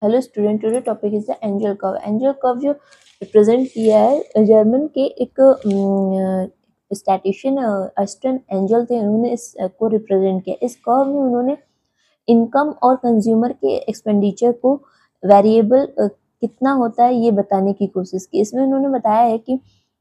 Hello student, today topic is the angel curve. Angel curve जो represent किया है German के एक स्टैटिशियन अस्टन एंजल थे, उन्होंने इसको रिप्रेजेंट किया। इस कर्व में उन्होंने इनकम और कंज्यूमर के एक्सपेंडिचर को वेरिएबल कितना होता है ये बताने की कोशिश की। इसमें उन्होंने बताया है कि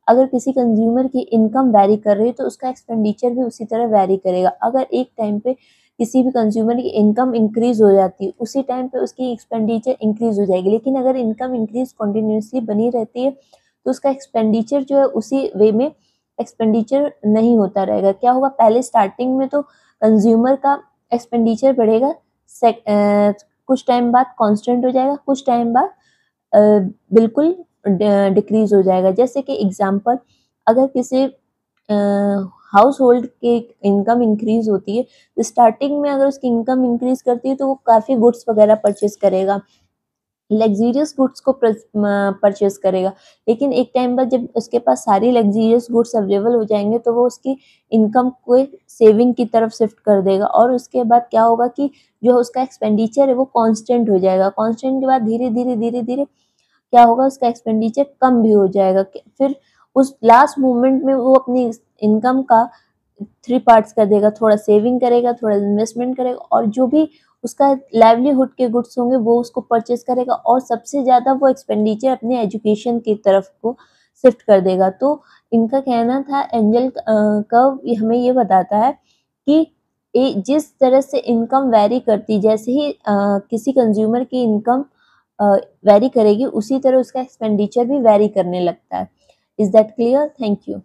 अगर किसी कंज्यूमर की इनकम वैरी कर रही है तो उसका एक्सपेंडिचर भी उसी तरह वैरी करेगा। अगर एक टाइम पे किसी भी कंज्यूमर की इनकम इंक्रीज हो जाती है, उसी टाइम पे उसकी एक्सपेंडिचर इंक्रीज हो जाएगी। लेकिन अगर इनकम इंक्रीज कंटिन्यूसली बनी रहती है तो उसका एक्सपेंडिचर जो है उसी वे में एक्सपेंडिचर नहीं होता रहेगा। क्या होगा, पहले स्टार्टिंग में तो कंज्यूमर का एक्सपेंडिचर बढ़ेगा, कुछ टाइम बाद कांस्टेंट हो जाएगा, कुछ टाइम बाद बिल्कुल डिक्रीज हो जाएगा। जैसे कि एग्जांपल, अगर किसी हाउस होल्ड की इनकम इंक्रीज होती है तो स्टार्टिंग में अगर उसकी इनकम इंक्रीज करती है तो वो काफ़ी गुड्स वगैरह परचेज करेगा, लग्जीरियस गुड्स को परचेज करेगा। लेकिन एक टाइम बाद जब उसके पास सारी लग्जीरियस गुड्स अवेलेबल हो जाएंगे तो वो उसकी इनकम को सेविंग की तरफ शिफ्ट कर देगा। और उसके बाद क्या होगा कि जो उसका एक्सपेंडिचर है वो कांस्टेंट हो जाएगा। कांस्टेंट के बाद धीरे धीरे धीरे धीरे क्या होगा, उसका एक्सपेंडिचर कम भी हो जाएगा। फिर उस लास्ट मोमेंट में वो अपनी इनकम का 3 पार्ट्स कर देगा, थोड़ा सेविंग करेगा, थोड़ा इन्वेस्टमेंट करेगा, और जो भी उसका लाइवलीहुड के गुड्स होंगे वो उसको परचेज करेगा, और सबसे ज़्यादा वो एक्सपेंडिचर अपने एजुकेशन की तरफ को शिफ्ट कर देगा। तो इनका कहना था एंजल कर्व हमें ये बताता है कि जिस तरह से इनकम वैरी करती, जैसे ही किसी कंज्यूमर की इनकम वैरी करेगी उसी तरह उसका एक्सपेंडिचर भी वैरी करने लगता है। Is that clear? Thank you.